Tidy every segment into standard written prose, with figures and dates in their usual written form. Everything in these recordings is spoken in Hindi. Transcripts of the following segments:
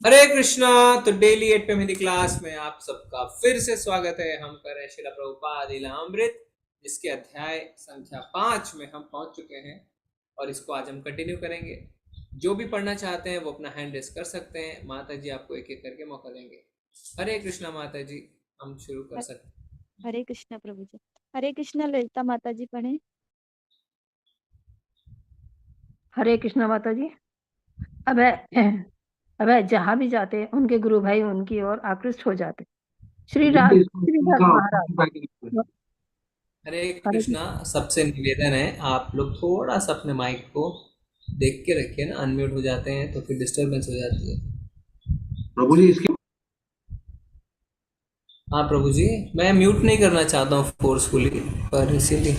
हरे कृष्णा। तो डेली 8 पे मेरी क्लास में आप सबका फिर से स्वागत है। हम कर रहे हैं श्रीला प्रभुपाद लीलामृत, जिसके अध्याय संख्या 5 में हम पहुंच चुके हैं और इसको आज हम कंटिन्यू करेंगे। जो भी पढ़ना चाहते हैं वो अपना हैंड रेस कर सकते हैं। माता जी आपको एक एक करके मौका देंगे। हरे कृष्णा माता जी, हम शुरू कर सकते हैं। हरे कृष्णा प्रभु जी। हरे कृष्णा ललिता माता जी पढ़े। हरे कृष्णा माता जी। अब अब जहाँ भी जाते उनके गुरु भाई उनकी ओर आकृष्ट हो जाते। श्रीधर महाराज। हरे हरे कृष्णा। सबसे निवेदन है आप लोग थोड़ा सा अपने माइक को देख के रखिए ना, अनम्यूट हो जाते हैं तो फिर डिस्टरबेंस हो जाती है। प्रभु जी इसके हाँ प्रभु जी, मैं म्यूट नहीं करना चाहता हूँ फोर्सफुली, पर इसीलिए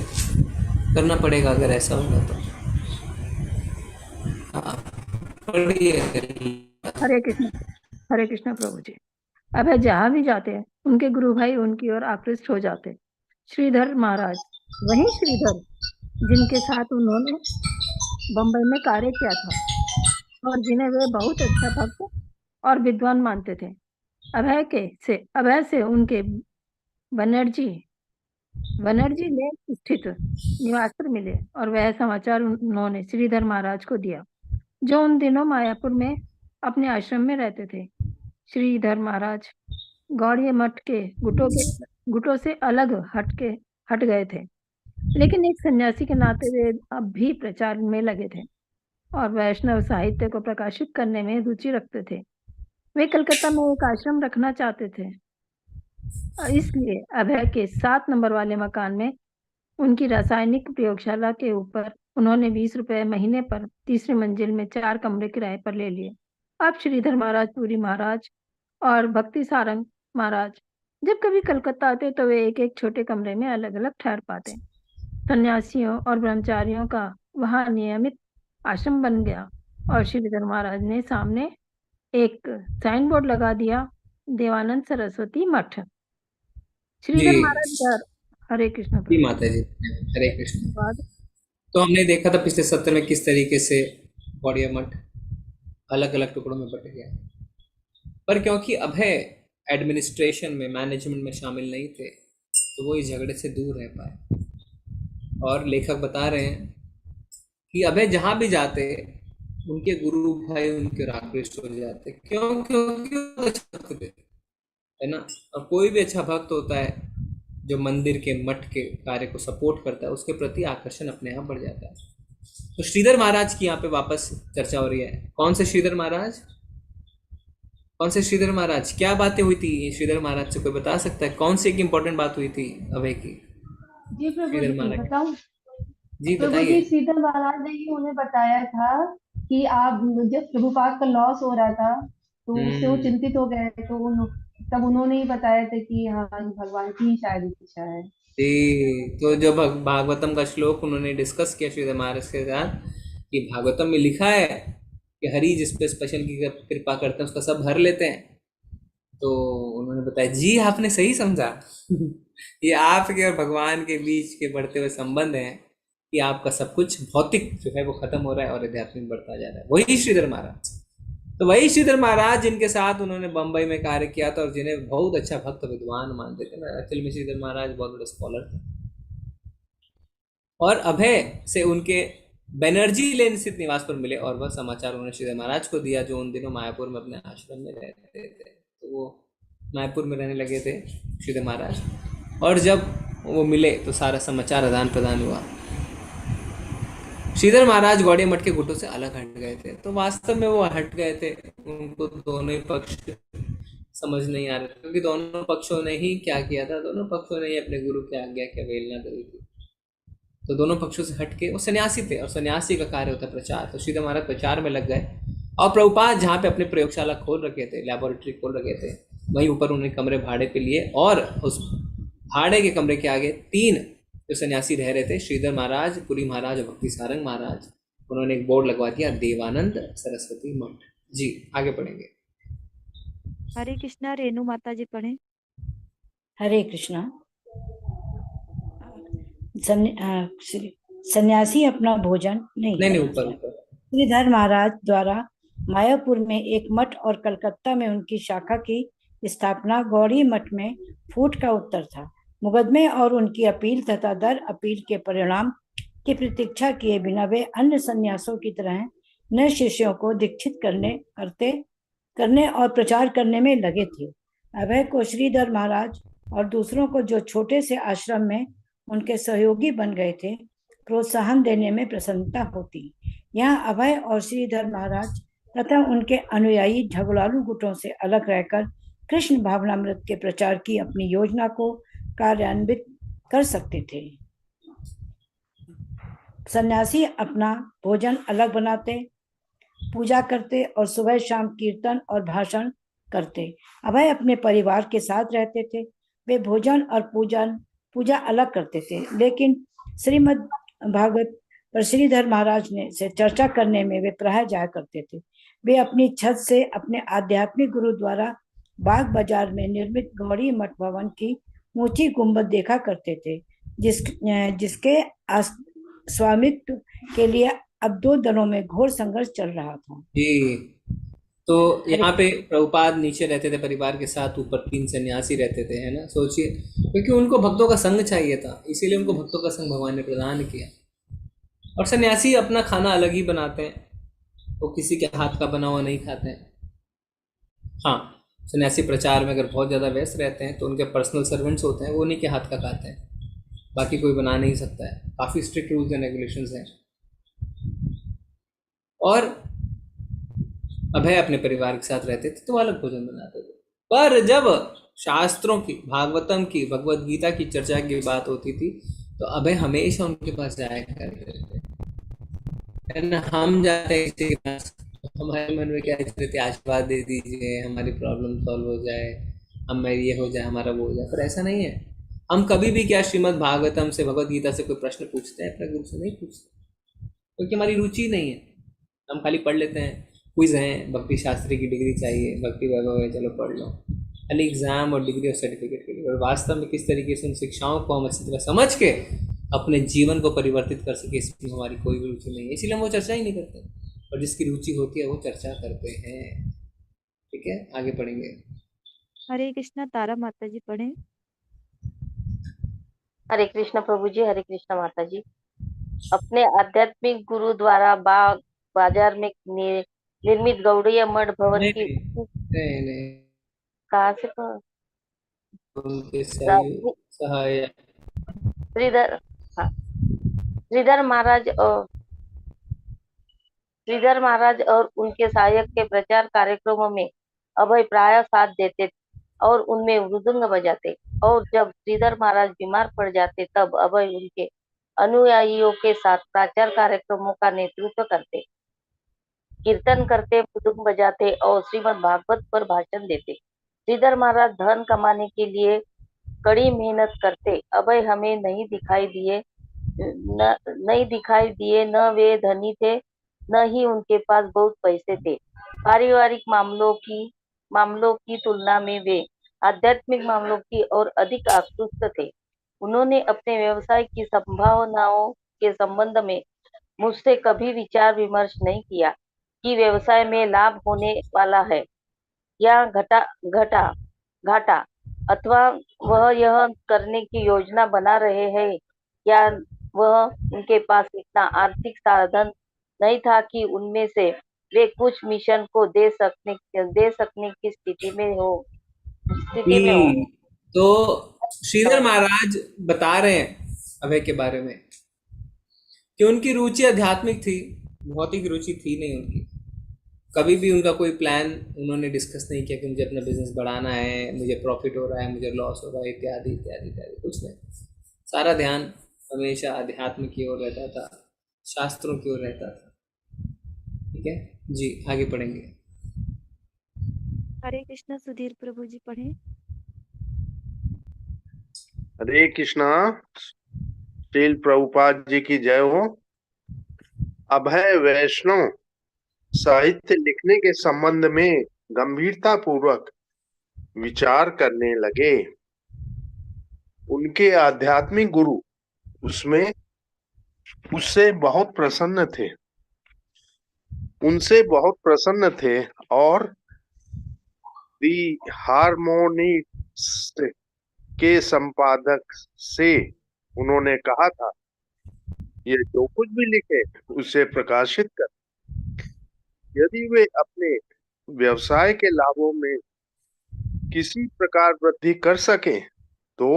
करना पड़ेगा अगर ऐसा होगा तो। हाँ, पढ़िए। हरे कृष्ण। हरे कृष्ण प्रभु जी। अब जहाँ भी जाते उनके गुरु भाई उनकी ओर आकृष्ट हो जाते। श्रीधर महाराज, वही श्रीधर जिनके साथ उन्होंने बंबई में कार्य किया था और जिन्हें वे बहुत अच्छा भक्त और विद्वान मानते थे। अभय से उनके बनर्जी बनर्जी लेन स्थित निवास पर मिले और वह समाचार उन्होंने श्रीधर महाराज को दिया, जो उन दिनों मायापुर में अपने आश्रम में रहते थे। श्रीधर महाराज गौड़िया मठ के गुटों से अलग हट गए थे, लेकिन एक सन्यासी के नाते वे अब भी प्रचार में लगे थे और वैष्णव साहित्य को प्रकाशित करने में रुचि रखते थे। वे कलकत्ता में एक आश्रम रखना चाहते थे, इसलिए अभय के 7 नंबर वाले मकान में उनकी रासायनिक प्रयोगशाला के ऊपर उन्होंने 20 रुपए महीने पर तीसरी मंजिल में 4 कमरे किराए पर ले लिए। अब श्रीधर महाराज, पुरी महाराज और भक्ति सारंग महाराज जब कभी कलकत्ता आते तो वे एक एक छोटे कमरे में अलग अलग ठहर पाते। सन्यासियों और ब्रह्मचारियों का वहां नियमित आश्रम बन गया और श्रीधर महाराज ने सामने एक साइन बोर्ड लगा दिया, देवानंद सरस्वती मठ। श्रीधर जी महाराज घर। हरे कृष्ण जी प्रभु। माता जी, हरे कृष्ण। बाद तो हमने देखा था पिछले सत्र में किस तरीके से गौड़िया मठ अलग अलग टुकड़ों में बट गया, पर क्योंकि अभय एडमिनिस्ट्रेशन में, मैनेजमेंट में शामिल नहीं थे तो वो इस झगड़े से दूर रह पाए। और लेखक बता रहे हैं कि अभय जहां भी जाते उनके गुरु भाई उनके आकृष्ट हो जाते। क्यों? क्योंकि वो अच्छा भक्त थे, है ना। और कोई भी अच्छा भक्त होता है जो मंदिर के, मठ के कार्य को सपोर्ट करता है, उसके प्रति आकर्षण अपने आप बढ़ जाता है। तो श्रीधर महाराज की यहाँ पे वापस चर्चा हो रही है। कौन से श्रीधर महाराज? कौन से श्रीधर महाराज? क्या बातें हुई थी श्रीधर महाराज से? कोई बता सकता है कौन सी एक इम्पोर्टेंट बात हुई थी अभय की? जी प्रभु श्रीधर जी महाराज बताऊं। जी प्रभु बताइए। जी सीधर महाराज ने ही उन्हें बताया था कि आप जब प्रभुपाद का लॉस हो रहा था तो उससे वो चिंतित हो गए, तो तब उन्होंने ही बताया था कि हाँ भगवान की ही शायद इच्छा है। तो जो भागवतम का श्लोक उन्होंने डिस्कस किया श्रीधर महाराज के साथ, कि भागवतम में लिखा है कि हरि जिस पे स्पेशल की कृपा करते हैं उसका सब भर लेते हैं। तो उन्होंने बताया जी आपने सही समझा। ये आपके और भगवान के बीच के बढ़ते हुए संबंध हैं कि आपका सब कुछ भौतिक जो है वो खत्म हो रहा है और आध्यात्मिक बढ़ता जा रहा है। वही श्रीधर महाराज। तो वही श्रीधर महाराज जिनके साथ उन्होंने बंबई में कार्य किया था और जिन्हें बहुत अच्छा भक्त विद्वान मानते थे ना। एक्चुअली में श्रीधर महाराज बहुत बड़े स्कॉलर थे। और अभय से उनके बनर्जी लेन स्थित निवास पर मिले और वह समाचार उन्होंने श्रीधर महाराज को दिया, जो उन दिनों मायापुर में अपने आश्रम में रहते थे। तो वो मायापुर में रहने लगे थे श्रीधर महाराज, और जब वो मिले तो सारा समाचार आदान प्रदान हुआ। श्रीधर महाराज गौड़िया मठ के गुटों से अलग हट गए थे। तो वास्तव में वो हट गए थे, उनको दोनों ही पक्ष समझ नहीं आ रहे थे, क्योंकि दोनों पक्षों ने ही क्या किया था, दोनों पक्षों ने ही अपने गुरु की आज्ञा की अवहेलना करी थी। तो दोनों पक्षों से हटके वो सन्यासी थे और सन्यासी का कार्य होता है प्रचार। तो श्रीधर महाराज प्रचार में लग गए और प्रभुपाद जहाँ पे अपने प्रयोगशाला खोल रखे थे, लैबोरेटरी खोल रखे थे, वहीं ऊपर उन्होंने कमरे भाड़े पे लिए और उस भाड़े के कमरे के आगे 3 जो सन्यासी रह रहे थे, श्रीधर महाराज, पुरी महाराज और भक्ति सारंग महाराज, उन्होंने एक बोर्ड लगवा दिया, देवानंद सरस्वती मठ। जी आगे पढ़ेंगे। हरे कृष्णा रेणु माता जी पढ़े। हरे कृष्णा। सन्यासी अपना भोजन नहीं नहीं ऊपर ऊपर। श्रीधर महाराज द्वारा मायापुर में एक मठ और कलकत्ता में उनकी शाखा की स्थापना गौड़ी मठ में फूट का उत्तर था। मुकदमे और उनकी अपील तथा दर अपील के परिणाम की प्रतीक्षा किए बिना वे अन्य सन्यासों की तरह नए शिष्यों को दीक्षित करने और प्रचार करने में लगे थे। अभय को श्रीधर महाराज और दूसरों को जो छोटे से आश्रम में उनके सहयोगी बन गए थे प्रोत्साहन देने में प्रसन्नता होती। यहाँ अभय और श्रीधर महाराज तथा उनके अनुयायी झगड़ालू गुटों से अलग रहकर कृष्ण भावनामृत के प्रचार की अपनी योजना को कार्यान्वित कर सकते थे। सन्यासी अपना भोजन अलग बनाते, पूजा करते और सुबह शाम कीर्तन और भाषण करते। अभय अपने परिवार के साथ रहते थे। वे भोजन और पूजा अलग करते थे, लेकिन श्रीमद् भागवत पर श्रीधर महाराज ने से चर्चा करने में वे प्राय जाया करते थे। वे अपनी छत से अपने आध्यात्मिक गुरु द्वारा बाग बाजार में निर्मित गौड़ी मठ भवन की ऊंची गुंबद देखा करते थे, जिसके स्वामित्व के लिए अब 2 दलों में घोर संघर्ष चल रहा था। जी, तो यहाँ पे प्रभुपाद नीचे रहते थे परिवार के साथ, ऊपर 3 सन्यासी रहते थे, है ना। सोचिए, क्योंकि उनको भक्तों का संग चाहिए था, इसीलिए उनको भक्तों का संग भगवान ने प्रदान किया। और सन्यासी अपना खाना अलग ही बनाते हैं, वो किसी के हाथ का बना हुआ नहीं खाते हैं। हाँ, सन्यासी प्रचार में अगर बहुत ज़्यादा व्यस्त रहते हैं तो उनके पर्सनल सर्वेंट्स होते हैं, वो उन्हीं के हाथ का खाते हैं, बाकी कोई बना नहीं सकता है। काफ़ी स्ट्रिक्ट रूल्स एंड रेगुलेशंस हैं। और अभय अपने परिवार के साथ रहते थे तो अलग भोजन बनाते थे। पर जब शास्त्रों की, भागवतम की, भगवत गीता की चर्चा की बात होती थी तो अभय हमेशा उनके पास जाया करते थे, है ना। हम जाते हैं किसी के पास तो हमारे मन में क्या रहते थे, आशीर्वाद दे दीजिए, हमारी प्रॉब्लम सॉल्व हो जाए, हमें ये हो जाए, हमारा वो हो जाए। पर ऐसा नहीं है। हम कभी भी क्या श्रीमद् भागवतम से, भगवत गीता से कोई प्रश्न पूछते हैं अपने गुरु से? नहीं पूछते, क्योंकि हमारी रुचि नहीं है। हम खाली पढ़ लेते हैं, क्विज हैं, भक्ति शास्त्री की डिग्री चाहिए, भक्ति वैभव है, चलो पढ़ लो, खाली एग्जाम और डिग्री और सर्टिफिकेट के लिए। और वास्तव में किस तरीके से उन शिक्षाओं को हम अच्छी तरह समझ के अपने जीवन को परिवर्तित कर सके, इसमें हमारी कोई भी रुचि नहीं है, इसीलिए हम वो चर्चा ही नहीं करते। और जिसकी रुचि होती है वो चर्चा करते हैं। ठीक है, आगे पढ़ेंगे। हरे कृष्णा तारा माता जी पढ़े। हरे कृष्ण प्रभु जी, हरे कृष्ण माता जी। अपने आध्यात्मिक गुरु द्वारा बाजार में निर्मित गौड़ीय मठ भवन नहीं की नहीं नहीं, कहाँ से कहा? उनके सहाय श्रीधर हाँ, श्रीधर महाराज और उनके सहायक के प्रचार कार्यक्रमों में अभय प्राय साथ देते और उनमें मृदंग बजाते। और जब श्रीधर महाराज बीमार पड़ जाते तब अभय उनके अनुयायियों के साथ प्रचार कार्यक्रमों का नेतृत्व करते, कीर्तन करते, मृदंग बजाते और श्रीमद् भागवत पर भाषण देते। श्रीधर महाराज धन कमाने के लिए कड़ी मेहनत करते। अभय हमें नहीं दिखाई दिए, न वे धनी थे, न ही उनके पास बहुत पैसे थे। पारिवारिक मामलों की तुलना में वे आध्यात्मिक मामलों की ओर अधिक आकृष्ट थे। उन्होंने अपने व्यवसाय की संभावनाओं के संबंध में मुझसे कभी विचार विमर्श नहीं किया कि व्यवसाय में लाभ होने वाला है या घाटा, अथवा वह यह करने की योजना बना रहे हैं या वह उनके पास इतना आर्थिक साधन नहीं था कि उनमें से वे कुछ मिशन को दे सकने की स्थिति में हो। तो श्रीधर महाराज बता रहे हैं अभय के बारे में कि उनकी रुचि आध्यात्मिक थी, भौतिक रुचि थी नहीं उनकी। कभी भी उनका कोई प्लान उन्होंने डिस्कस नहीं किया कि मुझे अपना बिजनेस बढ़ाना है, मुझे प्रॉफिट हो रहा है, मुझे लॉस हो रहा है, इत्यादि इत्यादि इत्यादि, कुछ नहीं। सारा ध्यान हमेशा अध्यात्म की ओर रहता था, शास्त्रों की ओर रहता था। ठीक है जी, आगे पढ़ेंगे। हरे कृष्णा सुधीर प्रभु जी पढ़े। हरे कृष्णा, श्रील प्रभुपाद जी की जय हो। अभय वैष्णव साहित्य लिखने के संबंध में गंभीरता पूर्वक विचार करने लगे। उनके आध्यात्मिक गुरु उससे बहुत प्रसन्न थे। उनसे बहुत प्रसन्न थे और दी हार्मोनिस्ट के संपादक से उन्होंने कहा था, ये जो कुछ भी लिखे उसे प्रकाशित कर। यदि वे अपने व्यवसाय के लाभों में किसी प्रकार वृद्धि कर सकें तो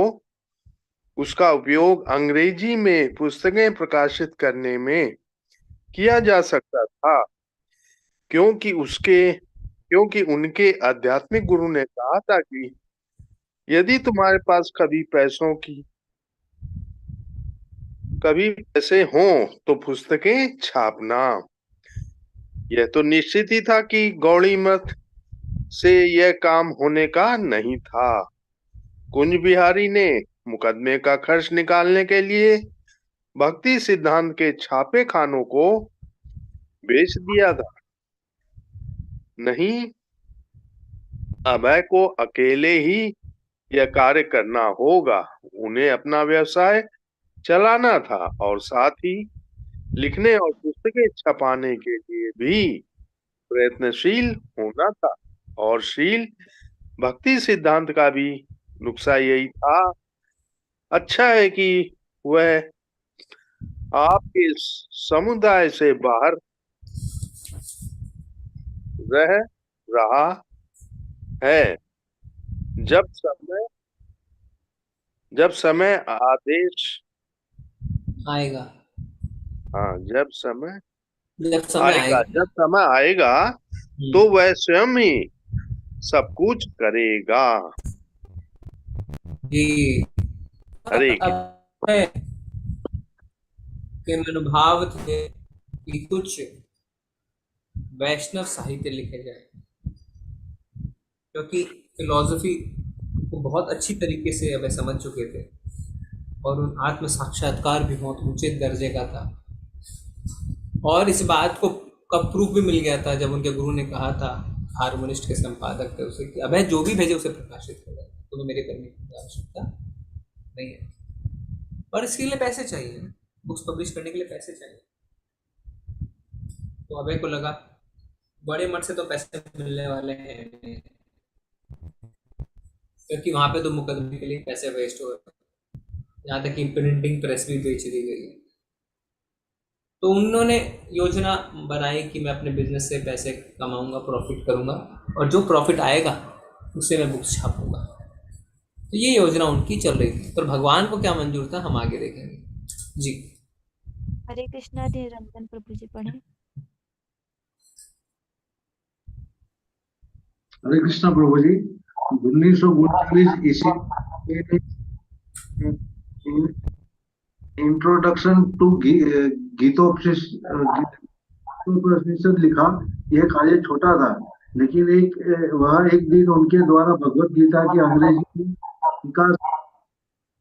उसका उपयोग अंग्रेजी में पुस्तकें प्रकाशित करने में किया जा सकता था, क्योंकि उनके आध्यात्मिक गुरु ने कहा था कि यदि तुम्हारे पास कभी पैसे हों तो पुस्तकें छापना। यह तो निश्चित ही था कि गौड़ी मठ से यह काम होने का नहीं था। कुंज बिहारी ने मुकदमे का खर्च निकालने के लिए भक्ति सिद्धांत के छापे खानों को बेच दिया था। नहीं, अभय को अकेले ही यह कार्य करना होगा। उन्हें अपना व्यवसाय चलाना था और साथ ही लिखने और पुस्तकें छपाने के लिए भी प्रयत्नशील होना था। और शील भक्ति सिद्धांत का भी नुक्सा यही था। अच्छा है कि वह आपके समुदाय से बाहर रह रहा है। जब समय आदेश आएगा, हाँ जब समय आएगा, जब समय आएगा तो वह स्वयं ही सब कुछ करेगा। जी। हरे अभय के मनोभाव थे कि कुछ वैष्णव साहित्य लिखे जाए, क्योंकि फिलॉसफी को बहुत अच्छी तरीके से अभय समझ चुके थे और उन आत्म साक्षात्कार भी बहुत ऊंचे दर्जे का था। और इस बात को कब प्रूफ भी मिल गया था जब उनके गुरु ने कहा था, हार्मोनिस्ट के संपादक थे उसे, कि अभय जो भी भेजे उसे प्रकाशित कर देना, तुम्हें मेरे करने की आवश्यकता नहीं है। और इसके लिए पैसे चाहिए, बुक्स पब्लिश करने के लिए पैसे चाहिए। तो अभय को लगा बड़े मठ से तो पैसे मिलने वाले हैं, क्योंकि वहां पे तो मुकदमे के लिए पैसे वेस्ट हो रहे, यहाँ तक कि प्रिंटिंग प्रेस भी बेच दी गई है। तो उन्होंने योजना बनाई कि मैं अपने बिजनेस से पैसे कमाऊंगा, प्रॉफिट करूंगा, और जो प्रॉफिट आएगा उससे मैं बुक्स छापूंगा। तो ये योजना उनकी चल रही थी, पर भगवान को क्या मंजूर था हम आगे देखेंगे। जी। हरे कृष्णा निरंजन प्रभु जी पढ़े। हरे कृष्णा प्रभु जी। 1939 ईस्वी इंट्रोडक्शन टू गीतोपनिषद लिखा। यह कार्य छोटा था, लेकिन एक दिन उनके द्वारा भगवत गीता की अंग्रेजी विकास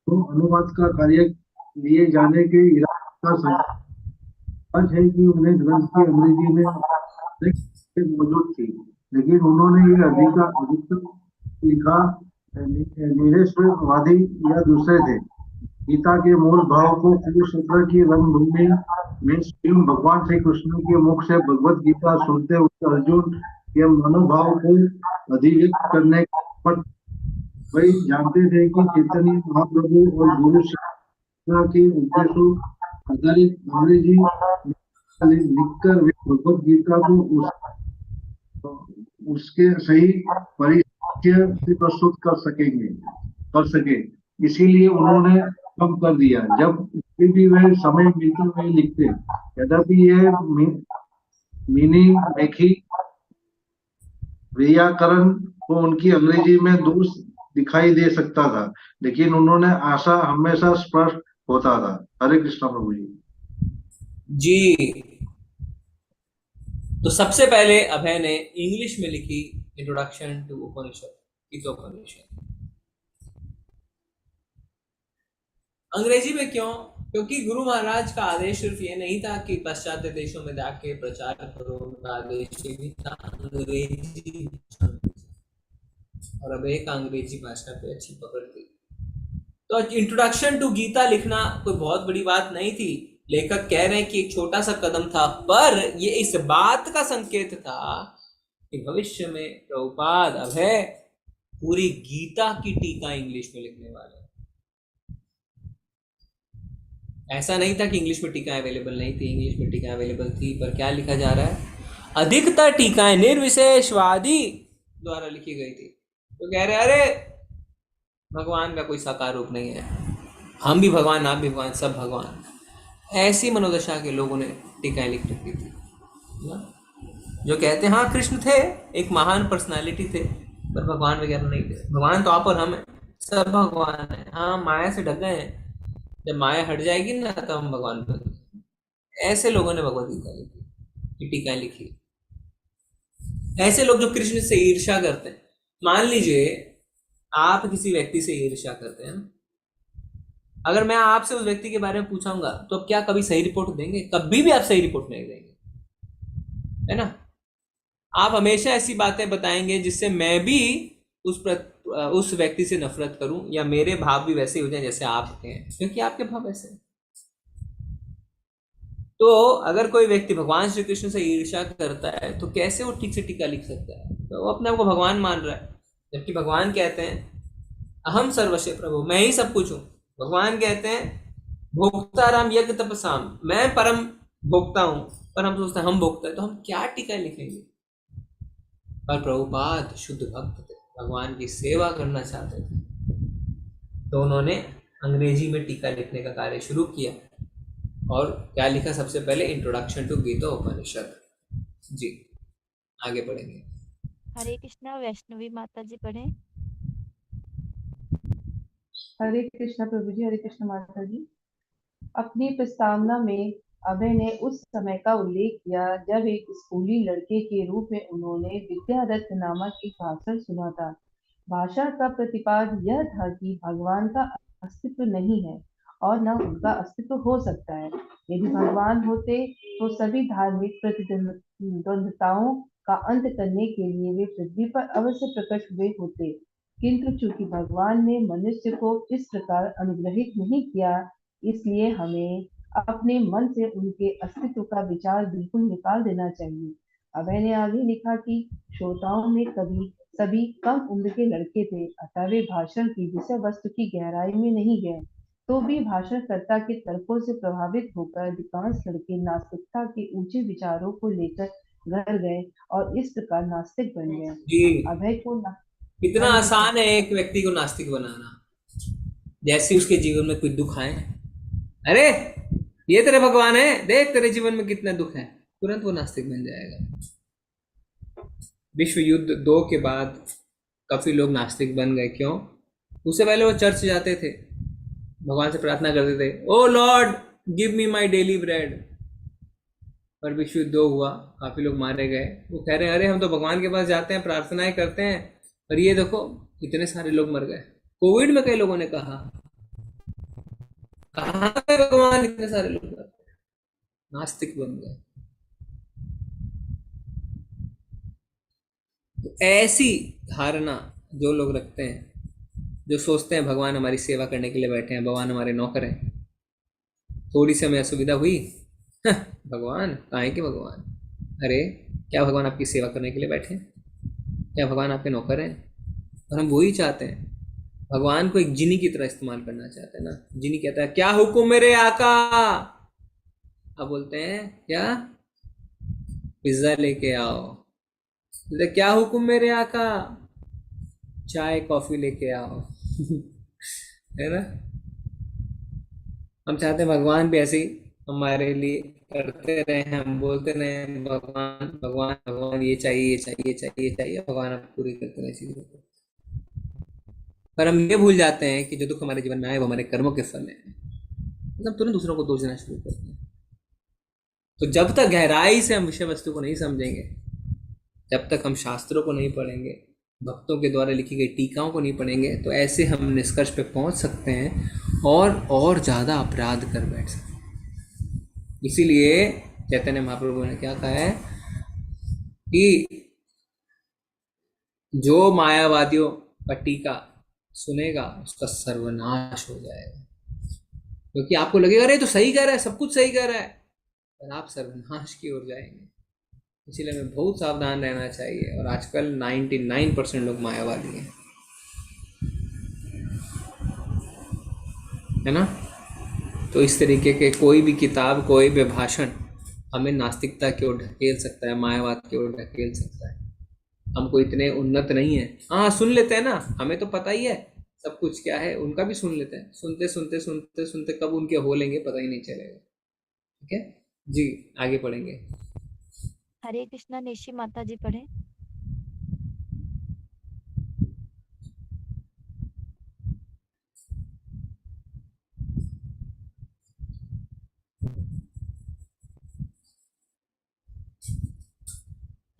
अनुवाद का कार्य लिए जाने के इरादे का सच है कि उन्हें ग्रंथ की अंग्रेजी में मौजूद थी, लेकिन उन्होंने ये अधिकतम लिखा निरेश्वरवादी या दूसरे थे। गीता के मूल भाव को कुरुक्षेत्र की रणभूमि में स्वयं भगवान श्री कृष्ण के मुख से भगवत गीता सुनते हुए अर्जुन के मनोभाव को अभिव्यक्त करने पर वही जानते थे कि चैतन्य महाप्रभु और गुरु शिक्षा के उद्देश्यों आधारित अंग्रेजी लिखकर वे भगवत गीता को उसके सही परिचय से प्रस्तुत कर सके। इसीलिए उन्होंने कम कर दिया। जब भी वे समय मिलते हुए लिखते, यद्यपि यह मीनिंग देखी व्याकरण को उनकी अंग्रेजी में दोष दिखाई दे सकता था, लेकिन उन्होंने आशा हमेशा स्पष्ट होता था। हरे कृष्णा प्रभु जी। जी। तो सबसे पहले अभय ने इंग्लिश में लिखी इंट्रोडक्शन टू उपनिषद, गीतोपनिषद। अंग्रेजी में क्यों? क्योंकि गुरु महाराज का आदेश सिर्फ ये नहीं था कि पाश्चात्य देशों में जाके प्रचार करो, उनका आदेश भी था अंग्रेजी, और अभय का अंग्रेजी भाषा पे अच्छी पकड़ थी। तो इंट्रोडक्शन टू गीता लिखना कोई बहुत बड़ी बात नहीं थी, लेखक कह रहे हैं कि एक छोटा सा कदम था, पर ये इस बात का संकेत था कि भविष्य में प्रभुपाद अभय पूरी गीता की टीका इंग्लिश में लिखने वाले हैं। ऐसा नहीं था कि इंग्लिश में टीका अवेलेबल नहीं थी, इंग्लिश में टीका अवेलेबल थी, पर क्या लिखा जा रहा है? अधिकतर टीकाएं निर्विशेषवादी द्वारा लिखी गई थी। तो कह रहे अरे भगवान का कोई साकार रूप नहीं है, हम भी भगवान, आप भी भगवान, सब भगवान। ऐसी मनोदशा के लोगों ने टीकाएं लिख रखी थी ना? जो कहते हैं हाँ कृष्ण थे, एक महान पर्सनालिटी थे, पर भगवान वगैरह नहीं थे। भगवान तो आप और हम हैं, सब भगवान है। हाँ माया से ढक गए हैं, जब माया हट जाएगी ना तो हम भगवान बन जाएंगे। ऐसे लोगों ने भगवद गीता लिखी, टीकाएं लिखी। ऐसे लोग जो कृष्ण से ईर्ष्या करते हैं, मान लीजिए आप किसी व्यक्ति से ईर्ष्या करते हैं, अगर मैं आपसे उस व्यक्ति के बारे में पूछाऊंगा तो अब क्या कभी सही रिपोर्ट देंगे? कभी भी आप सही रिपोर्ट नहीं देंगे, है ना? आप हमेशा ऐसी बातें बताएंगे जिससे मैं भी उस व्यक्ति से नफरत करूं, या मेरे भाव भी वैसे ही हो जाए जैसे आपके हैं, क्योंकि आपके भाव वैसे हैं। तो अगर कोई व्यक्ति भगवान श्री कृष्ण से ईर्ष्या करता है तो कैसे वो ठीक से टीका लिख सकता है? तो वो अपने आप को भगवान मान रहा है, जबकि भगवान कहते हैं अहम सर्वस्व प्रभु, मैं ही सब कुछ हूं। भगवान कहते हैं भोक्ताराम यज्ञ तपसाम, मैं परम भोक्ता हूं, पर हम सोचते हैं हम भोक्ता है, तो हम क्या टीका लिखेंगे? पर प्रभुपाद शुद्ध भक्त थे, भगवान की सेवा करना चाहते थे, तो उन्होंने अंग्रेजी में टीका लिखने का कार्य शुरू किया। और क्या लिखा? सबसे पहले इंट्रोडक्शन टू गीता उपनिषद। जी आगे बढ़ेंगे। हरे कृष्णा वैष्णवी माता जी पढ़े। हरे कृष्णा प्रभु जी, हरे कृष्णा माता जी। अपनी प्रस्तावना में अभय ने उस समय का उल्लेख किया जब एक स्कूली लड़के के रूप में उन्होंने विद्यादत्त नामक एक भाषण सुना था। भाषण का प्रतिपाद यह था कि भगवान का अस्तित्व नहीं है और न उनका अस्तित्व हो सकता है। यदि भगवान होते तो सभी धार्मिक प्रतिद्वंद्विताओं का अंत करने के लिए वे पृथ्वी पर अवश्य प्रकट हुए होते, किंतु चूंकि भगवान ने मनुष्य को इस प्रकार अनुग्रहित नहीं किया, इसलिए हमें अपने मन से उनके अस्तित्व का विचार बिल्कुल निकाल देना चाहिए। अभय ने आगे लिखा कि श्रोताओं में कभी सभी कम उम्र के लड़के थे, अतः वे भाषण की विषय वस्तु की गहराई में नहीं गए। तो भी भाषणकर्ता के तर्कों से प्रभावित होकर अधिकांश लड़के नास्तिकता के ऊंचे विचारों को लेकर घर गए और इस प्रकार नास्तिक बन गए। जी अभय को कितना आसान है एक व्यक्ति को नास्तिक बनाना। जैसे उसके जीवन में कोई दुख आए, अरे ये तेरे भगवान है, देख तेरे जीवन में कितना दुख है, तुरंत वो नास्तिक बन जाएगा। विश्व युद्ध 2 के बाद काफी लोग नास्तिक बन गए। क्यों? उससे पहले वो चर्च जाते थे, भगवान से प्रार्थना करते थे, O lord give me my daily bread. पर विश्व युद्ध 2 हुआ, काफी लोग मारे गए। वो कह रहे हैं अरे हम तो भगवान के पास जाते हैं, प्रार्थनाएं करते हैं, और ये देखो इतने सारे लोग मर गए। कोविड में कई लोगों ने कहा कहाँ पे भगवान, इतने सारे लोग मर गए, नास्तिक बन गए। तो ऐसी धारणा जो लोग रखते हैं, जो सोचते हैं भगवान हमारी सेवा करने के लिए बैठे हैं, भगवान हमारे नौकर हैं, थोड़ी सी हमें असुविधा हुई भगवान काहे के भगवान? अरे क्या भगवान आपकी सेवा करने के लिए बैठे हैं? क्या भगवान आपके नौकर हैं? और हम वही चाहते हैं, भगवान को एक जिनी की तरह इस्तेमाल करना चाहते हैं ना। जिनी कहता है क्या हुक्म मेरे आका, अब बोलते हैं क्या, पिज्जा लेके आओ। बोलते क्या हुक्म मेरे आका, चाय कॉफी लेके आओ है ना। हम चाहते हैं भगवान भी ऐसे ही हमारे लिए करते रहे, हम बोलते रहे भगवान भगवान भगवान ये चाहिए ये चाहिए ये चाहिए ये चाहिए, भगवान आप पूरी करते रहे चीजों को। पर हम ये भूल जाते हैं कि जो दुख हमारे जीवन में आए वो हमारे कर्मों के फल है। हम तुरंत दूसरों को दोष देना शुरू करते हैं। तो जब तक गहराई से हम विषय वस्तु को नहीं समझेंगे, जब तक हम शास्त्रों को नहीं पढ़ेंगे, भक्तों के द्वारा लिखी गई टीकाओं को नहीं पढ़ेंगे, तो ऐसे हम निष्कर्ष पे पहुंच सकते हैं और ज़्यादा अपराध कर बैठ सकते हैं। इसीलिए चैतन्य महाप्रभु ने क्या कहा है कि जो मायावादियों का टीका सुनेगा उसका सर्वनाश हो जाएगा। क्योंकि आपको लगेगा अरे तो सही कह रहा है, सब कुछ सही कह रहा है, पर आप सर्वनाश की ओर जाएंगे। इसलिए हमें बहुत सावधान रहना चाहिए। और आजकल 99% लोग मायावादी हैं, है ना। तो इस तरीके के कोई भी किताब, कोई भी भाषण हमें नास्तिकता की ओर ढकेल सकता है, मायावाद की ओर ढकेल सकता है। हमको इतने उन्नत नहीं है, हाँ सुन लेते हैं ना, हमें तो पता ही है सब कुछ क्या है, उनका भी सुन लेते हैं। सुनते सुनते सुनते सुनते कब उनके हो लेंगे पता ही नहीं चलेगा। ठीक है जी, आगे पढ़ेंगे। हरे कृष्णा निशि माता जी पढ़े।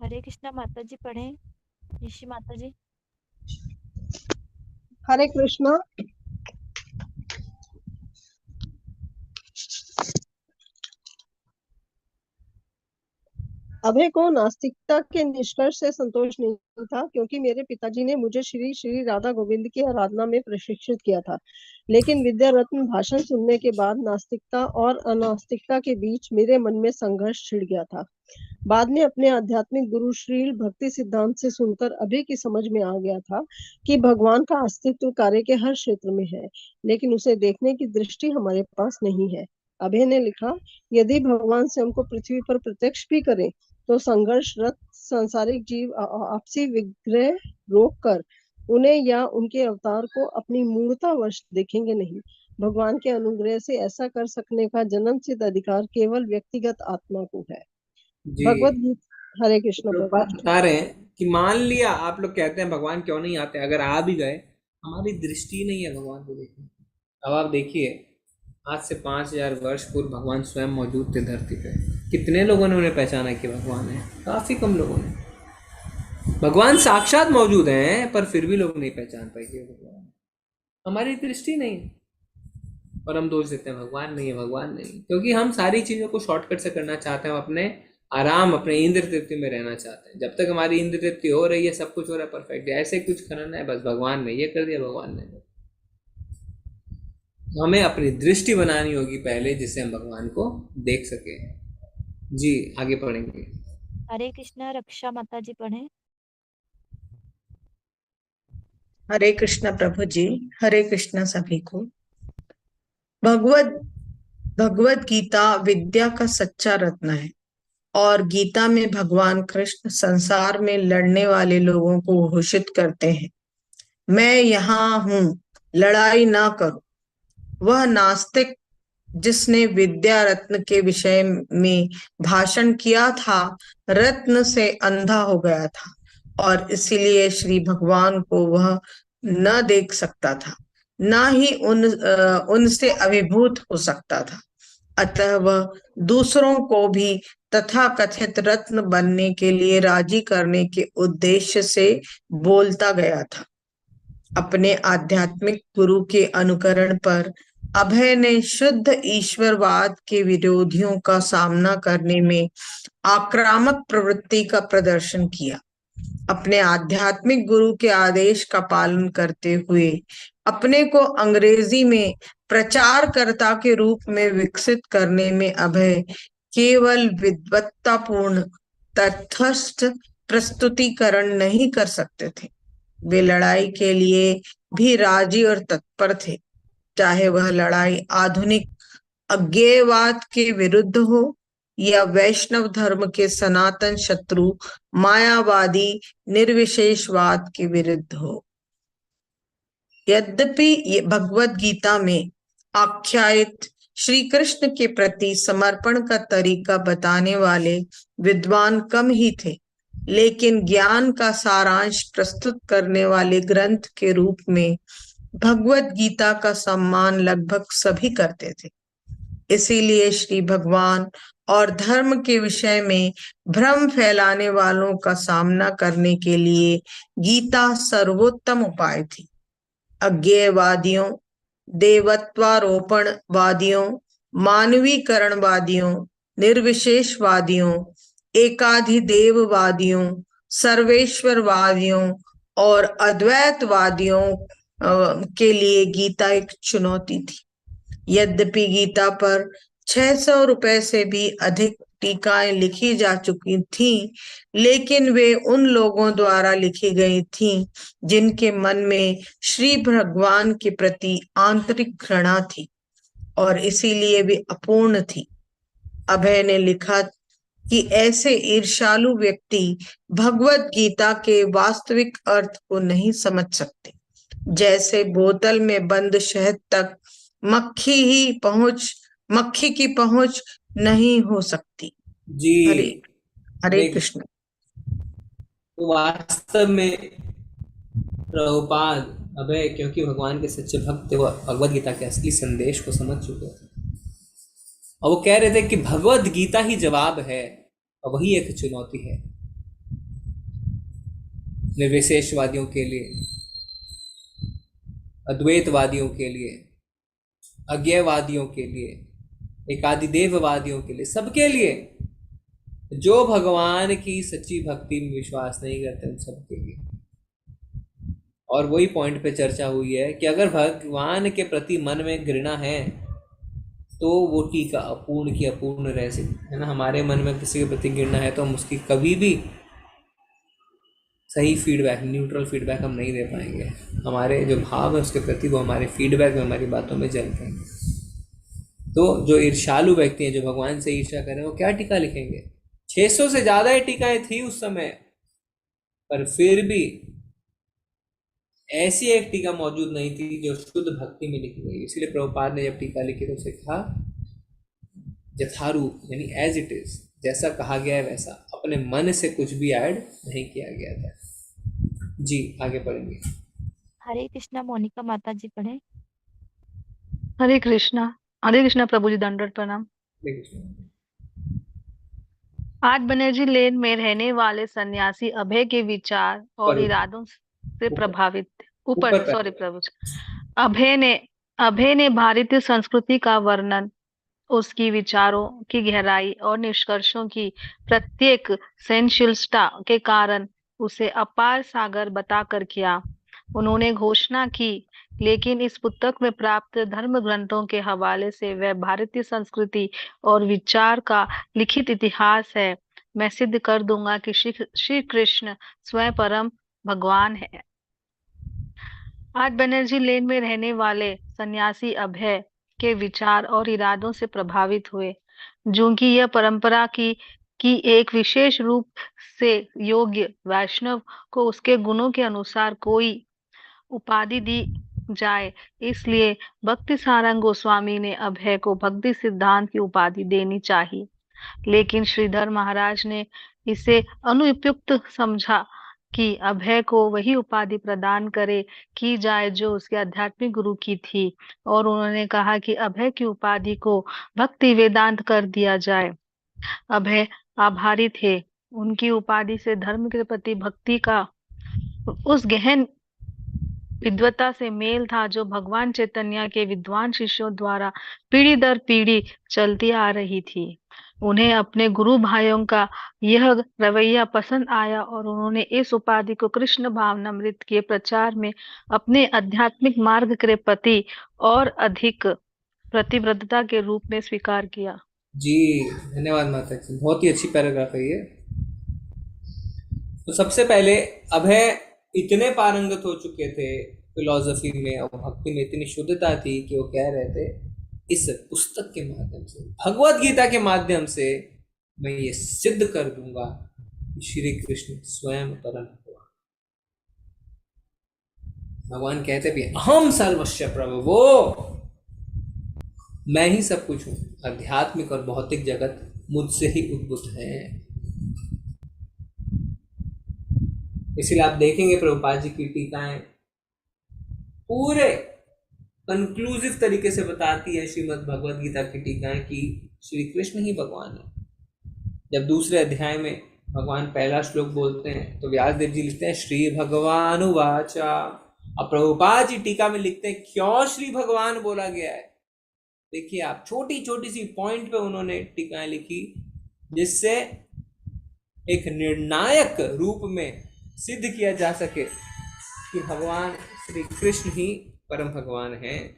हरे कृष्णा माता जी पढ़े, निशि माता जी। हरे कृष्णा। अभय को नास्तिकता के निष्कर्ष से संतोष नहीं था, क्योंकि मेरे पिताजी ने मुझे श्री श्री राधा गोविंद की आराधना में प्रशिक्षित किया था। लेकिन विद्या रत्न भाषण सुनने के बाद नास्तिकता और अनास्तिकता के बीच मेरे मन में संघर्ष छिड़ गया था। बाद में अपने आध्यात्मिक गुरु श्रील भक्ति सिद्धांत से सुनकर अभय की समझ में आ गया था कि भगवान का अस्तित्व कार्य के हर क्षेत्र में है, लेकिन उसे देखने की दृष्टि हमारे पास नहीं है। अभय ने लिखा, यदि भगवान स्वयं को पृथ्वी पर प्रत्यक्ष भी करें तो संघर्षरत सांसारिक जीव आपसी विग्रह रोककर उन्हें या उनके अवतार को अपनी मूर्तावश देखेंगे नहीं। भगवान के अनुग्रह से ऐसा कर सकने का जन्म सिद्ध अधिकार केवल व्यक्तिगत आत्मा को है। जी, भगवत गीता। हरे कृष्ण तो बात प्रभु। बता रहे हैं कि मान लिया आप लोग कहते हैं भगवान क्यों नहीं आते, अगर आ भी गए हमारी दृष्टि नहीं है भगवान को देखने की। अब आप देखिए, आज से 5000 वर्ष पूर्व भगवान स्वयं मौजूद थे धरती पे, कितने लोगों ने उन्हें पहचाना कि भगवान है? काफी कम लोगों ने। भगवान साक्षात मौजूद हैं पर फिर भी लोग नहीं पहचान पाए कि भगवान, हमारी दृष्टि नहीं। और हम दोष देते हैं भगवान नहीं है, भगवान नहीं, क्योंकि हम सारी चीजों को शॉर्टकट से करना चाहते हैं। हम अपने आराम, अपने इंद्र तृप्ति में रहना चाहते हैं। जब तक हमारी इंद्र तृप्ति हो रही है, सब कुछ हो रहा है परफेक्ट, ऐसे कुछ करना है, बस भगवान ने ये कर दिया, भगवान ने। हमें अपनी दृष्टि बनानी होगी पहले, जिससे हम भगवान को देख सके। जी, आगे पढ़ेंगे। हरे कृष्णा रक्षा माता जी पढ़े। हरे कृष्णा प्रभु जी। हरे कृष्णा सभी को। भगवत गीता विद्या का सच्चा रत्न है और गीता में भगवान कृष्ण संसार में लड़ने वाले लोगों को घोषित करते हैं, मैं यहाँ हूँ, लड़ाई ना करो। वह नास्तिक जिसने विद्या रत्न के विषय में भाषण किया था, रत्न से अंधा हो गया था और इसीलिए श्री भगवान को वह न देख सकता था, ना ही उनसे अभिभूत हो सकता था। अतः वह दूसरों को भी तथाकथित रत्न बनने के लिए राजी करने के उद्देश्य से बोलता गया था। अपने आध्यात्मिक गुरु के अनुकरण पर अभय ने शुद्ध ईश्वरवाद के विरोधियों का सामना करने में आक्रामक प्रवृत्ति का प्रदर्शन किया। अपने आध्यात्मिक गुरु के आदेश का पालन करते हुए अपने को अंग्रेजी में प्रचारकर्ता के रूप में विकसित करने में अभय केवल विद्वत्तापूर्ण तटस्थ प्रस्तुतिकरण नहीं कर सकते थे, वे लड़ाई के लिए भी राजी और तत्पर थे, चाहे वह लड़ाई आधुनिक अज्ञेयवाद के विरुद्ध हो या वैष्णव धर्म के सनातन शत्रु मायावादी निर्विशेषवाद के विरुद्ध हो। यद्यपि भगवत गीता में आख्यायित श्री कृष्ण के प्रति समर्पण का तरीका बताने वाले विद्वान कम ही थे, लेकिन ज्ञान का सारांश प्रस्तुत करने वाले ग्रंथ के रूप में भगवत गीता का सम्मान लगभग सभी करते थे। इसीलिए श्री भगवान और धर्म के विषय में भ्रम फैलाने वालों का सामना करने के लिए गीता सर्वोत्तम उपाय थी। अज्ञेयवादियों, देवत्वारोपणवादियों, मानवीकरणवादियों, निर्विशेषवादियों, एकाधिदेववादियों, सर्वेश्वरवादियों और अद्वैतवादियों के लिए गीता एक चुनौती थी। यद्यपि गीता पर 600 रुपए से भी अधिक टीकाएं लिखी जा चुकी थीं, लेकिन वे उन लोगों द्वारा लिखी गई थीं जिनके मन में श्री भगवान के प्रति आंतरिक घृणा थी और इसीलिए वे अपूर्ण थी। अभय ने लिखा कि ऐसे ईर्ष्यालु व्यक्ति भगवत गीता के वास्तविक अर्थ को नहीं समझ सकते। जैसे बोतल में बंद शहद तक मक्खी की पहुंच नहीं हो सकती। जी हरे कृष्ण। तो वास्तव में प्रभुपाद अभय क्योंकि भगवान के सच्चे भक्त थे, वो भगवत गीता के असली संदेश को समझ चुके थे और वो कह रहे थे कि भगवत गीता ही जवाब है और वही एक चुनौती है निर्विशेषवादियों के लिए, अद्वैतवादियों के लिए, अज्ञेयवादियों के लिए, एकादिदेववादियों के लिए, सबके लिए जो भगवान की सच्ची भक्ति में विश्वास नहीं करते उन सबके लिए। और वही पॉइंट पे चर्चा हुई है कि अगर भगवान के प्रति मन में घृणा है तो वो टीका अपूर्ण की अपूर्ण रह सकती है ना। हमारे मन में किसी के प्रति घृणा है तो हम उसकी कभी भी सही फीडबैक, न्यूट्रल फीडबैक हम नहीं दे पाएंगे। हमारे जो भाव है उसके प्रति वो हमारे फीडबैक में, हमारी बातों में जल पाएंगे। तो जो ईर्ष्यालु व्यक्ति हैं, जो भगवान से ईर्ष्या करें, वो क्या टीका लिखेंगे? 600 से ज़्यादा ही टीकाएं थी उस समय, पर फिर भी ऐसी एक टीका मौजूद नहीं थी जो शुद्ध भक्ति में लिखी गई। इसलिए प्रभुपाद ने जब टीका लिखी तो उसे कहा यथारूप, यानी एज इट इज, जैसा कहा गया है वैसा, अपने मन से कुछ भी ऐड नहीं किया गया था। जी आगे पढ़ेंगे। हरे कृष्णा। मोनिका माता जी पढ़े। हरे कृष्णा प्रभु जी, दंडवत प्रणाम। हरे कृष्ण। आज बनर्जी लेन में रहने वाले सन्यासी अभय के विचार और ऊपर- इरादों से प्रभावित ऊपर सॉरी प्रभु जी। अभय ने भारतीय संस्कृति का वर्णन, उसकी विचारों की गहराई और निष्कर्षों की प्रत्येक सहनशीलता के कारण उसे अपार सागर बताकर किया। उन्होंने घोषणा की, लेकिन इस पुस्तक में प्राप्त धर्म ग्रंथों के हवाले से वह भारतीय संस्कृति और विचार का लिखित इतिहास है। मैं सिद्ध कर दूंगा कि श्री कृष्ण स्वयं परम भगवान है। आज बनर्जी लेन में रहने वाले सन्यासी अभय के विचार और इरादों से प्रभावित हुए, जो कि यह परंपरा की एक विशेष रूप से योग्य वैष्णव को उसके गुणों के अनुसार कोई उपाधि दी जाए। इसलिए भक्ति सारंग गोस्वामी ने अभय को भक्ति सिद्धांत की उपाधि देनी चाहिए, लेकिन श्रीधर महाराज ने इसे अनुपयुक्त समझा कि अभय को वही उपाधि प्रदान की जाए जो उसके आध्यात्मिक गुरु की थी, और उन्होंने कहा कि अभय की उपाधि को भक्ति वेदांत कर दिया जाए। अभय आभारी थे। उनकी उपाधि से धर्म के प्रति भक्ति का उस गहन विद्वता से मेल था जो भगवान चैतन्य के विद्वान शिष्यों द्वारा पीढ़ी दर पीढ़ी चलती आ रही थी। उन्हें अपने गुरु भाइयों का यह रवैया पसंद आया और उन्होंने इस उपाधि को कृष्ण भावनामृत के प्रचार में अपने आध्यात्मिक मार्ग के प्रति और अधिक प्रतिबद्धता के रूप में स्वीकार किया। जी धन्यवाद माता जी, बहुत ही अच्छी पैराग्राफ है ये। तो सबसे पहले अभय इतने पारंगत हो चुके थे फिलॉसफी में और भक्ति में, इतनी शुद्धता थी कि वो कह रहे थे इस पुस्तक के माध्यम से, भगवत गीता के माध्यम से मैं ये सिद्ध कर दूंगा कि श्री कृष्ण स्वयं परम भगवान। भगवान कहते भी अहम सर्वस्व प्रभु, वो मैं ही सब कुछ हूं। आध्यात्मिक और भौतिक जगत मुझसे ही उद्भूत है। इसलिए आप देखेंगे प्रभुपाद जी की टीकाएं पूरे कंक्लूसिव तरीके से बताती है श्रीमद् भगवद गीता की टीकाएं कि श्री कृष्ण ही भगवान है। जब दूसरे अध्याय में भगवान पहला श्लोक बोलते हैं तो व्यासदेव जी लिखते हैं श्री भगवान उवाचा। अब प्रभुपाद जी टीका में लिखते हैं क्यों श्री भगवान बोला गया है। देखिए आप, छोटी छोटी सी पॉइंट पे उन्होंने टीकाएं लिखी जिससे एक निर्णायक रूप में सिद्ध किया जा सके कि भगवान श्री कृष्ण ही परम भगवान हैं।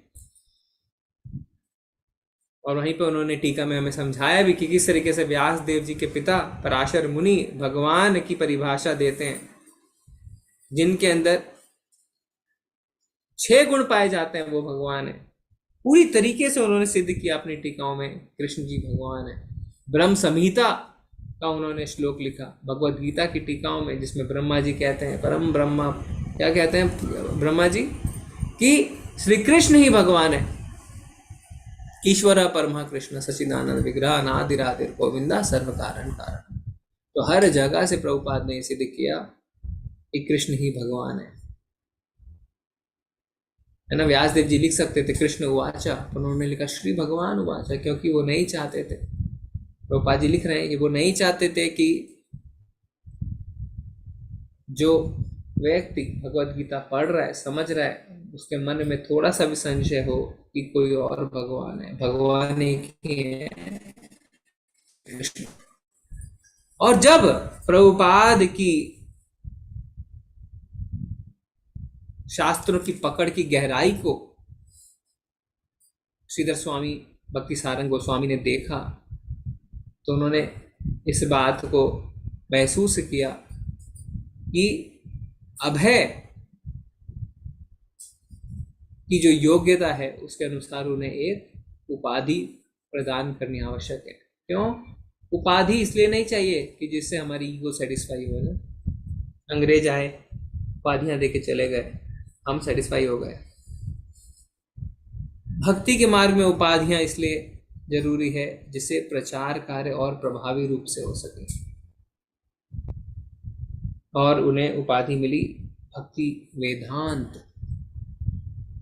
और वहीं पे उन्होंने टीका में हमें समझाया भी कि किस तरीके से व्यास देव जी के पिता पराशर मुनि भगवान की परिभाषा देते हैं, जिनके अंदर 6 गुण पाए जाते हैं वो भगवान है। पूरी तरीके से उन्होंने सिद्ध किया अपनी टीकाओं में कृष्ण जी भगवान है। ब्रह्म संहिता का उन्होंने श्लोक लिखा भगवत गीता की टीकाओं में, जिसमें ब्रह्मा जी कहते हैं, परम ब्रह्मा क्या कहते हैं ब्रह्मा जी कि श्री कृष्ण ही भगवान है। ईश्वर परमा कृष्ण सच्चिदानंद विग्रह अनादिरादिर गोविंदा सर्व कारण कारण। तो हर जगह से प्रभुपाद ने सिद्ध किया कि कृष्ण ही भगवान है ना। व्यासदेव जी लिख सकते थे कृष्ण उवाचा, पर उन्होंने लिखा श्री भगवान उवाचा, क्योंकि वो नहीं चाहते थे, प्रभुपाद जी लिख रहे हैं कि वो नहीं चाहते थे कि जो व्यक्ति भगवत गीता पढ़ रहा है, समझ रहा है, उसके मन में थोड़ा सा भी संशय हो कि कोई और भगवान है। भगवान एक ही है, कृष्ण। और जब प्रभुपाद की शास्त्रों की पकड़ की गहराई को श्रीधर स्वामी भक्ति सारंग गोस्वामी ने देखा, तो उन्होंने इस बात को महसूस किया कि अभय की जो योग्यता है उसके अनुसार उन्हें एक उपाधि प्रदान करनी आवश्यक है। क्यों? उपाधि इसलिए नहीं चाहिए कि जिससे हमारी ईगो सेटिस्फाई हो ना। अंग्रेज आए, उपाधियां देके चले गए, हम सेटिस्फाई हो गए। भक्ति के मार्ग में उपाधियां इसलिए जरूरी है जिससे प्रचार कार्य और प्रभावी रूप से हो सके। और उन्हें उपाधि मिली भक्ति वेदांत,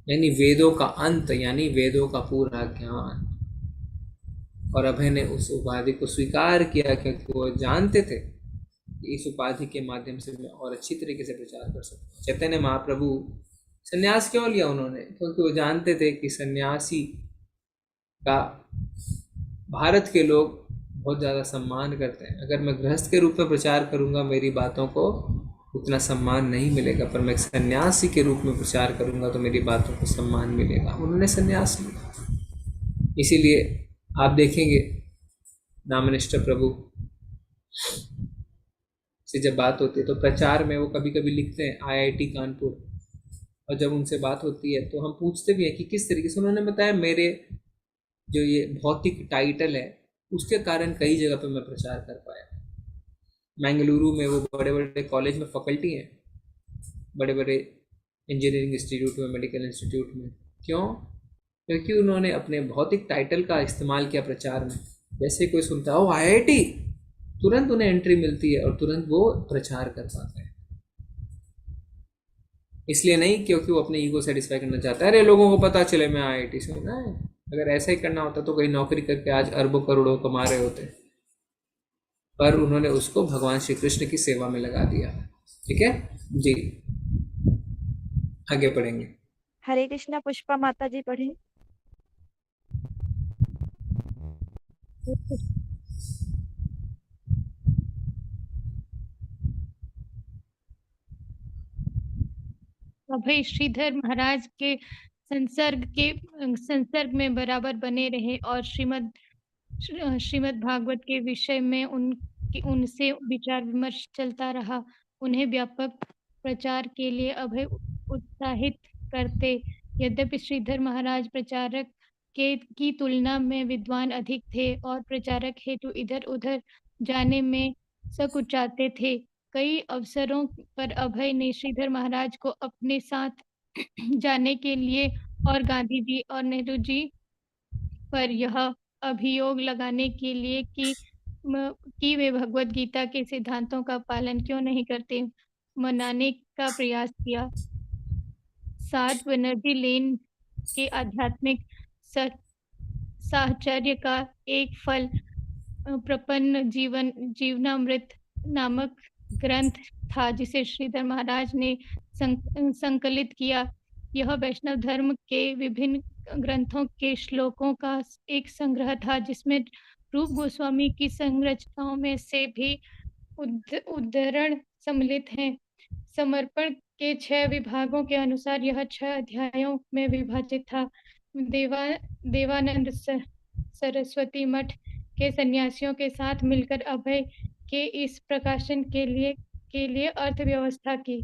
यानी वेदों का अंत, यानी वेदों का पूरा ज्ञान। और अभय ने उस उपाधि को स्वीकार किया क्योंकि वो जानते थे कि इस उपाधि के माध्यम से मैं और अच्छी तरीके से प्रचार कर सकता हूँ। चैतन्य महाप्रभु सन्यास क्यों लिया उन्होंने? क्योंकि वो जानते थे कि सन्यासी का भारत के लोग बहुत ज़्यादा सम्मान करते हैं। अगर मैं गृहस्थ के रूप में प्रचार करूंगा मेरी बातों को उतना सम्मान नहीं मिलेगा, पर मैं एक सन्यासी के रूप में प्रचार करूंगा तो मेरी बातों को सम्मान मिलेगा। उन्होंने सन्यास लिया। इसीलिए आप देखेंगे नामनिष्ठ प्रभु से जब बात होती है तो प्रचार में वो कभी कभी लिखते हैं IIT कानपुर, और जब उनसे बात होती है तो हम पूछते भी हैं कि किस तरीके से। उन्होंने बताया मेरे जो ये भौतिक टाइटल है उसके कारण कई जगह पे मैं प्रचार कर पाया। मैंगलुरु में वो बड़े बड़े कॉलेज में फैकल्टी हैं, बड़े बड़े इंजीनियरिंग इंस्टीट्यूट में, मेडिकल इंस्टीट्यूट में। क्यों? क्योंकि उन्होंने अपने भौतिक टाइटल का इस्तेमाल किया प्रचार में। जैसे कोई सुनता हो IIT, तुरंत उन्हें एंट्री मिलती है और तुरंत वो प्रचार कर पाते हैं। इसलिए नहीं क्योंकि वो अपने ईगो सेटिस्फाई करना चाहता है, अरे लोगों को पता चले मैं IIT से हूं। ना, अगर ऐसा ही करना होता तो कहीं नौकरी करके आज अरबों करोड़ों कमा रहे होते, पर उन्होंने उसको भगवान श्री कृष्ण की सेवा में लगा दिया। ठीक है जी, आगे पढ़ेंगे। हरे कृष्णा। पुष्पा माता जी पढ़े। अभय श्रीधर महाराज के संसर्ग में बराबर बने रहे और श्रीमद् भागवत के विषय में उनसे विचार विमर्श चलता रहा। उन्हें व्यापक प्रचार के लिए अभय उत्साहित करते। यद्यपि श्रीधर महाराज प्रचारक की तुलना में विद्वान अधिक थे और प्रचारक हेतु इधर उधर जाने में सकुचाते थे। कई अवसरों पर अभय ने श्रीधर महाराज को अपने साथ जाने के लिए और गांधी जी और नेहरू जी पर यह अभियोग लगाने के लिए कि वे भगवत गीता के सिद्धांतों का पालन क्यों नहीं करते, मनाने का प्रयास किया। साथ बनर्जी लेन के आध्यात्मिक साहचर्य का एक फल प्रपन्न जीवनामृत नामक ग्रंथ था, जिसे श्रीधर महाराज ने संकलित किया। यह वैष्णव धर्म के विभिन्न ग्रंथों के श्लोकों का एक संग्रह था, जिसमें रूप गोस्वामी की संरचनाओं में से भी उद्धरण सम्मिलित हैं। समर्पण के 6 विभागों के अनुसार यह 6 अध्यायों में विभाजित था। देवानंद सरस्वती मठ के सन्यासियों के साथ मिलकर अभय के इस प्रकाशन के लिए अर्थव्यवस्था की।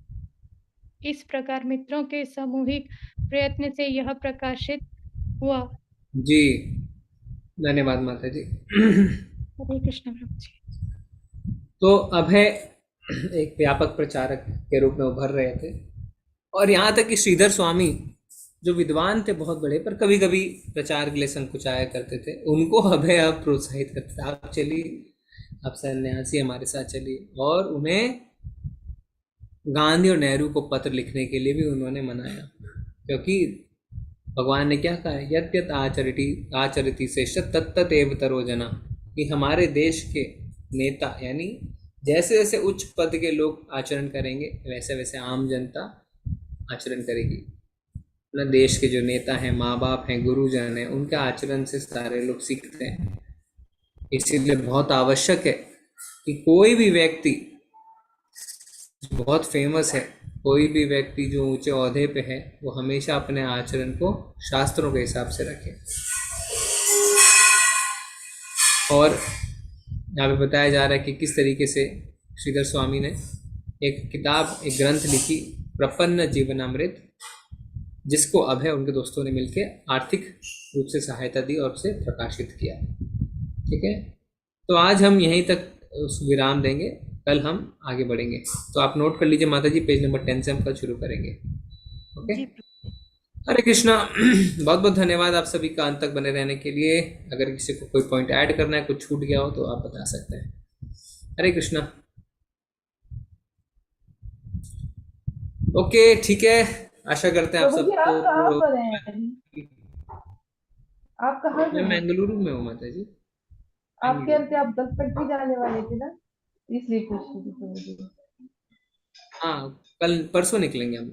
इस प्रकार मित्रों के सामूहिक प्रयत्न से यह प्रकाशित हुआ। जी, धन्यवाद माता जी। हरे कृष्ण प्रभु जी। तो अभय एक व्यापक प्रचारक के रूप में उभर रहे थे, और यहाँ तक कि श्रीधर स्वामी जो विद्वान थे बहुत बड़े, पर कभी कभी प्रचार के लिए संकुचाया करते थे, उनको अभय अब प्रोत्साहित करते थे, आप चलिए, आप सन्यासी हमारे साथ चलिए। और उन्हें गांधी और नेहरू को पत्र लिखने के लिए भी उन्होंने मनाया, क्योंकि भगवान ने क्या कहा, यत् यत् आचरति श्रेष्ठ तत्तत् एव तरो जना, कि हमारे देश के नेता यानी जैसे जैसे उच्च पद के लोग आचरण करेंगे वैसे वैसे आम जनता आचरण करेगी। अपना देश के जो नेता हैं, माँ बाप हैं, गुरुजन हैं, उनके आचरण से सारे लोग सीखते हैं। इसीलिए बहुत आवश्यक है कि कोई भी व्यक्ति बहुत फेमस है, कोई भी व्यक्ति जो ऊंचे ओहदे पे है, वो हमेशा अपने आचरण को शास्त्रों के हिसाब से रखे। और यहाँ पे बताया जा रहा है कि किस तरीके से श्रीधर स्वामी ने एक किताब, एक ग्रंथ लिखी, प्रपन्न जीवनामृत, जिसको अभय उनके दोस्तों ने मिलकर आर्थिक रूप से सहायता दी और उसे प्रकाशित किया। ठीक है, तो आज हम यहीं तक उस विराम देंगे, कल हम आगे बढ़ेंगे। तो आप नोट कर लीजिए माता जी, पेज नंबर 10 से हम कल शुरू करेंगे। ओके, हरे कृष्णा। बहुत बहुत धन्यवाद आप सभी का अंत तक बने रहने के लिए। अगर किसी को कोई पॉइंट ऐड करना है, कुछ छूट गया हो तो आप बता सकते हैं। हरे कृष्णा। ओके, ठीक है, आशा करते हैं आप सबको। आप कहाँ मैं बेंगलुरु में हूँ माता जी। आप कह रहे थे आप 10 तक भी जाने वाले थे ना, इसलिए पूछ रही थी। हाँ, कल परसों निकलेंगे हम।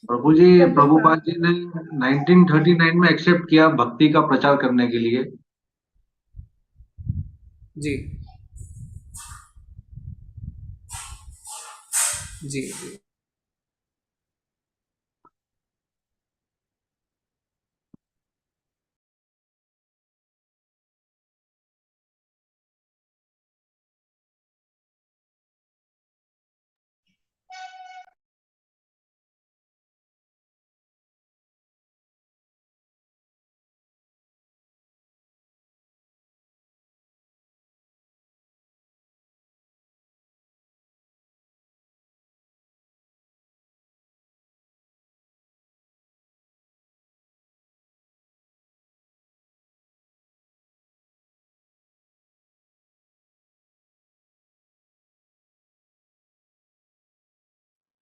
प्रभु जी, प्रभुपाद जी ने 1939 में एक्सेप्ट किया भक्ति का प्रचार करने के लिए। जी जी जी।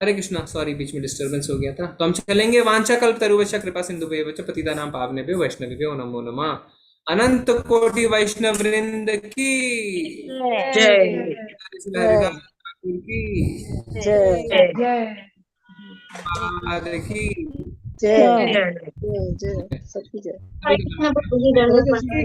हरे कृष्णा, सॉरी बीच में डिस्टरबेंस हो गया था। तो हम चलेंगे। वांछा कल्पतरुवश्च कृपा सिंधुभ्येव च पतितानां पावनेभ्यो वैष्णवेभ्यो नमो नमः। अनंत कोटि वैष्णव वृंद की जय। हरिदास ठाकुर की जय की जय जय, सबकी जय। हरे कृष्ण प्रभु जी, हरे कृष्ण।